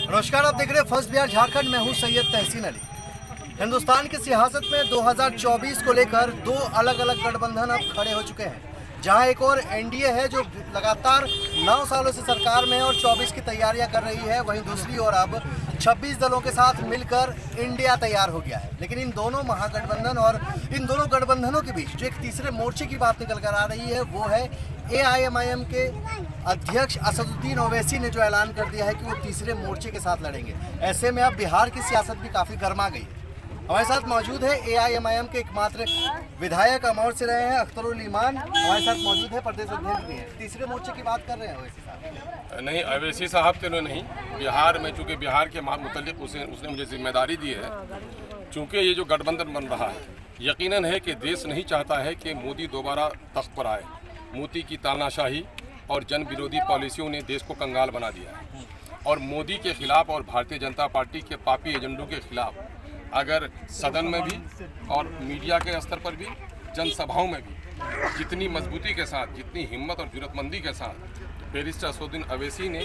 नमस्कार, आप देख रहे हैं फर्स्ट बिहार झारखंड। मैं हूं सैयद तहसीन अली। हिंदुस्तान की सियासत में 2024 को लेकर दो अलग अलग गठबंधन अब खड़े हो चुके हैं। जहां एक और एनडीए है जो लगातार 9 सालों से सरकार में है और 24 की तैयारियां कर रही है, वहीं दूसरी ओर अब 26 दलों के साथ मिलकर इंडिया तैयार हो गया है। लेकिन इन दोनों महागठबंधन और इन दोनों गठबंधनों के बीच जो एक तीसरे मोर्चे की बात निकल कर आ रही है, वो है AIMIM के अध्यक्ष असदुद्दीन ओवैसी ने जो ऐलान कर दिया है कि वो तीसरे मोर्चे के साथ लड़ेंगे। ऐसे में अब बिहार की सियासत भी काफ़ी गर्मा गई है। हमारे साथ मौजूद है AIMIM के एकमात्र विधायक अमौर से रहे हैं अख्तरुल ईमान, हमारे साथ मौजूद है प्रदेश अध्यक्ष भी हैं। तीसरे मोर्चे की बात कर रहे हैं ओवैसी साहब? नहीं, ओवैसी साहब तो नहीं। बिहार में चूँकि बिहार के मुतल्लिक उसने मुझे जिम्मेदारी दी है। चूँकि ये जो गठबंधन बन रहा है, यकीनन है कि देश नहीं चाहता है कि मोदी दोबारा तख्त पर आए। मोदी की तानाशाही और जन विरोधी पॉलिसियों ने देश को कंगाल बना दिया है। और मोदी के खिलाफ और भारतीय जनता पार्टी के पापी एजेंडों के खिलाफ अगर सदन में भी और मीडिया के स्तर पर भी, जनसभाओं में भी जितनी मजबूती के साथ, जितनी हिम्मत और जरूरतमंदी के साथ बैरिस्टर असदुद्दीन ओवैसी ने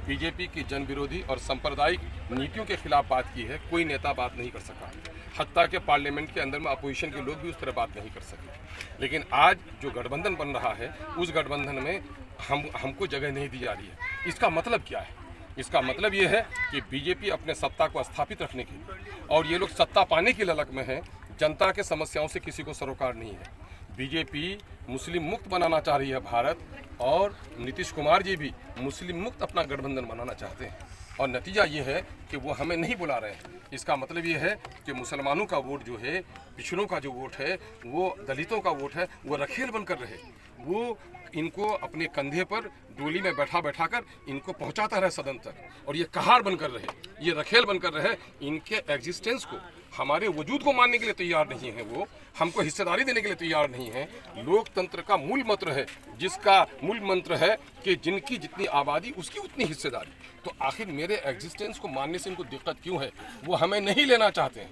बीजेपी की जन विरोधी और सांप्रदायिक नीतियों के खिलाफ बात की है, कोई नेता बात नहीं कर सका। हत्ता के पार्लियामेंट के अंदर में अपोजिशन के लोग भी उस तरह बात नहीं कर सके। लेकिन आज जो गठबंधन बन रहा है, उस गठबंधन में हमको जगह नहीं दी जा रही है। इसका मतलब क्या है? इसका मतलब ये है कि बीजेपी अपने सत्ता को स्थापित रखने के लिए, और ये लोग सत्ता पाने की ललक में हैं, जनता के समस्याओं से किसी को सरोकार नहीं है। बीजेपी मुस्लिम मुक्त बनाना चाह रही है भारत, और नीतीश कुमार जी भी मुस्लिम मुक्त अपना गठबंधन बनाना चाहते हैं। और नतीजा ये है कि वो हमें नहीं बुला रहे हैं। इसका मतलब ये है कि मुसलमानों का वोट जो है, पिछड़ों का जो वोट है, वो दलितों का वोट है, वो रखेल बनकर रहे। वो इनको अपने कंधे पर डोली में बैठा कर इनको पहुंचाता रहे सदन तक, और ये कहार बनकर रहे, ये रखेल बनकर रहे। इनके एग्जिस्टेंस को, हमारे वजूद को मानने के लिए तैयार नहीं है। वो हमको हिस्सेदारी देने के लिए तैयार नहीं है। लोकतंत्र का मूल मंत्र है, जिसका मूल मंत्र है कि जिनकी जितनी आबादी उसकी उतनी हिस्सेदारी। तो आखिर मेरे एग्जिस्टेंस को मानने से इनको दिक्कत क्यों है? वो हमें नहीं लेना चाहते हैं,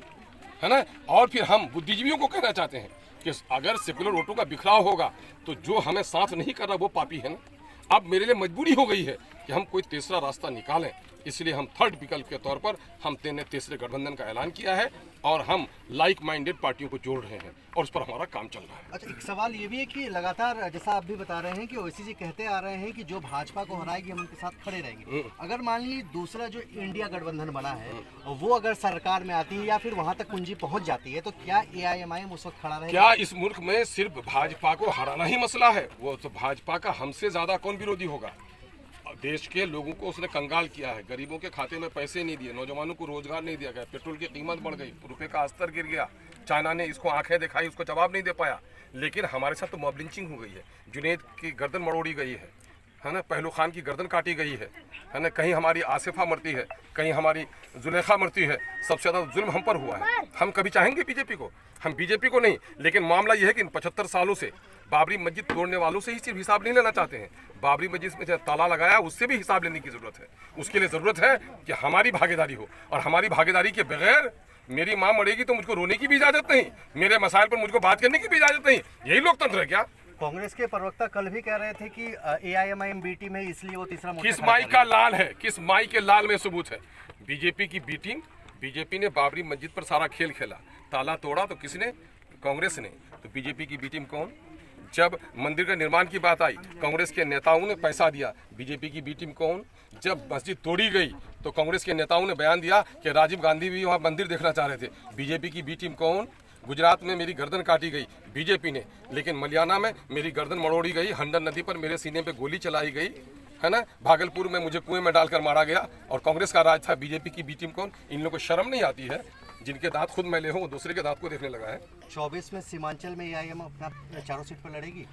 है ना। और फिर हम बुद्धिजीवियों को कहना चाहते हैं कि अगर सेकुलर वोटों का बिखराव होगा तो जो हमें साथ नहीं कर रहा वो पापी है ना। अब मेरे लिए मजबूरी हो गई है कि हम कोई तीसरा रास्ता निकालें। इसलिए हम थर्ड विकल्प के तौर पर हमने तीसरे गठबंधन का ऐलान किया है, और हम लाइक माइंडेड पार्टियों को जोड़ रहे हैं, और उस पर हमारा काम चल रहा है। अच्छा, एक सवाल ये भी है कि लगातार जैसा आप भी बता रहे हैं कि ओवैसी जी कहते आ रहे हैं कि जो भाजपा को हराएगी हम उनके साथ खड़े रहेंगे। अगर मान ली दूसरा जो इंडिया गठबंधन बना है वो अगर सरकार में आती है या फिर वहां तक कुंजी पहुंच जाती है, तो क्या AIMIM उस वक्त खड़ा रहेगा? क्या इस मुल्क में सिर्फ भाजपा को हराना ही मसला है? वो तो भाजपा का हमसे ज्यादा कौन विरोधी होगा? देश के लोगों को उसने कंगाल किया है, गरीबों के खाते में पैसे नहीं दिए, नौजवानों को रोजगार नहीं दिया गया, पेट्रोल की कीमत बढ़ गई, रुपए का स्तर गिर गया। चाइना ने इसको आंखें दिखाई, उसको जवाब नहीं दे पाया। लेकिन हमारे साथ तो मॉब लिंचिंग हो गई है, जुनैद की गर्दन मरोड़ी गई है ना, पहलू खान की गर्दन काटी गई है ना, कहीं हमारी आसिफा मरती है, कहीं हमारी जुलेखा मरती है। सबसे ज़्यादा जुल्म हम पर हुआ है। हम कभी चाहेंगे बीजेपी को? हम बीजेपी को नहीं। लेकिन मामला यह है कि इन 75 सालों से बाबरी मस्जिद तोड़ने वालों से ही सिर्फ हिसाब नहीं लेना चाहते हैं। बाबरी मस्जिद में ताला लगाया, उससे भी हिसाब लेने की ज़रूरत है। उसके लिए ज़रूरत है कि हमारी भागीदारी हो, और हमारी भागीदारी के बगैर मेरी माँ मरेगी तो मुझको रोने की भी इजाज़त नहीं, मेरे मसाइल पर मुझको बात करने की भी इजाज़त नहीं। यही लोकतंत्र है क्या? कांग्रेस के प्रवक्ता कल भी कह रहे थे कि AIMIM बीटी में, इसलिए वो तीसरा मोर्चा किस माई का लाल है? किस माई के लाल में सबूत है? बीजेपी की बी टीम, बीजेपी ने बाबरी मस्जिद पर सारा खेल खेला, ताला तोड़ा तो किसने? कांग्रेस ने। तो बीजेपी की बी टीम कौन? जब मंदिर के निर्माण की बात आई, कांग्रेस के नेताओं ने पैसा दिया। बीजेपी की बी टीम कौन? जब मस्जिद तोड़ी गई तो कांग्रेस के नेताओं ने बयान दिया कि राजीव गांधी भी वहाँ मंदिर देखना चाह रहे थे। बीजेपी की बी टीम कौन? गुजरात में मेरी गर्दन काटी गई बीजेपी ने, लेकिन मलियाना में मेरी गर्दन मरोड़ी गई, हंडन नदी पर मेरे सीने पे गोली चलाई गई, है ना, भागलपुर में मुझे कुएं में डालकर मारा गया, और कांग्रेस का राज था। बीजेपी की बी टीम कौन? इन लोगों को शर्म नहीं आती है? जिनके दांत खुद मैले हों, दूसरे के दांत को देखने लगा है। 24 में सीमांचल में AIMIM अपना चारों सीट पर लड़ेगी।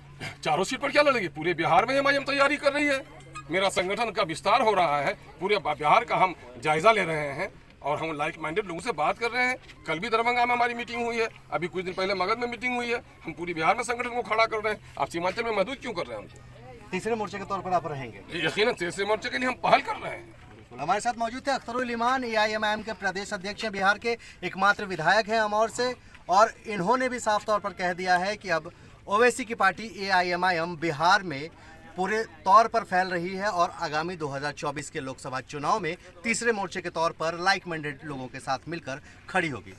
चारों सीट पर क्या लड़ेगी? पूरे बिहार में AIMIM तैयारी कर रही है। मेरा संगठन का विस्तार हो रहा है, पूरे बिहार का हम जायजा ले रहे हैं, और हम लाइक माइंडेड लोगों से बात कर रहे हैं। कल भी दरभंगा में हमारी मीटिंग हुई है, अभी कुछ दिन पहले मगध में मीटिंग हुई है। हम पूरी बिहार में संगठन को खड़ा कर रहे हैं। आप सीमांचल में महदूद क्यों कर रहे हैं हमको? तीसरे मोर्चे के तौर पर आप रहेंगे? यकीनन तीसरे मोर्चे के लिए हम पहल कर रहे हैं। हमारे साथ मौजूद थे अख्तरुल ईमान, AIMIM के प्रदेश अध्यक्ष हैं, बिहार के एकमात्र विधायक हैं अमौर से, और इन्होंने भी साफ तौर पर कह दिया है कि अब ओवैसी की पार्टी AIMIM बिहार में पूरे तौर पर फैल रही है और आगामी 2024 के लोकसभा चुनाव में तीसरे मोर्चे के तौर पर लाइक माइंडेड लोगों के साथ मिलकर खड़ी होगी।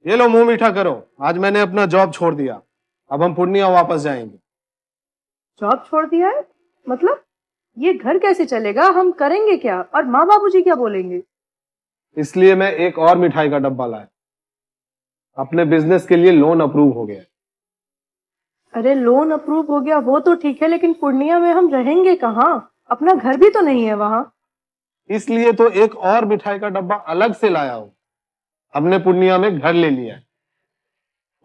ये लो मुंह मीठा करो, आज मैंने अपना जॉब छोड़ दिया, अब हम पूर्णिया वापस जाएंगे। जॉब छोड़ दिया है? मतलब ये घर कैसे चलेगा? हम करेंगे क्या? और माँ बाबूजी क्या बोलेंगे? इसलिए मैं एक और मिठाई का डब्बा लाया। अपने बिजनेस के लिए लोन अप्रूव हो गया। अरे लोन अप्रूव हो गया वो तो ठीक है, लेकिन पूर्णिया में हम रहेंगे कहाँ? अपना घर भी तो नहीं है वहाँ। इसलिए तो एक और मिठाई का डब्बा अलग से लाया हूँ। हमने पूर्णिया में घर ले लिया है,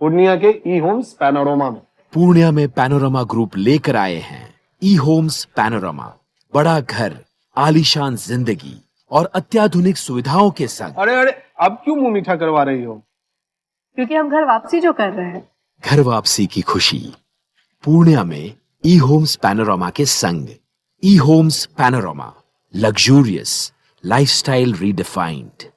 पूर्णिया के ई होम्स पैनोरमा में। पूर्णिया में पैनोरमा ग्रुप लेकर आए हैं ई होम्स पैनोरमा। बड़ा घर, आलीशान जिंदगी और अत्याधुनिक सुविधाओं के संग। अरे अरे, अब क्यों मुंह मीठा करवा रही हो? क्योंकि हम घर वापसी जो कर रहे हैं। घर वापसी की खुशी पूर्णिया में ई होम्स पैनोरमा के संग। E homes panorama, luxurious lifestyle redefined.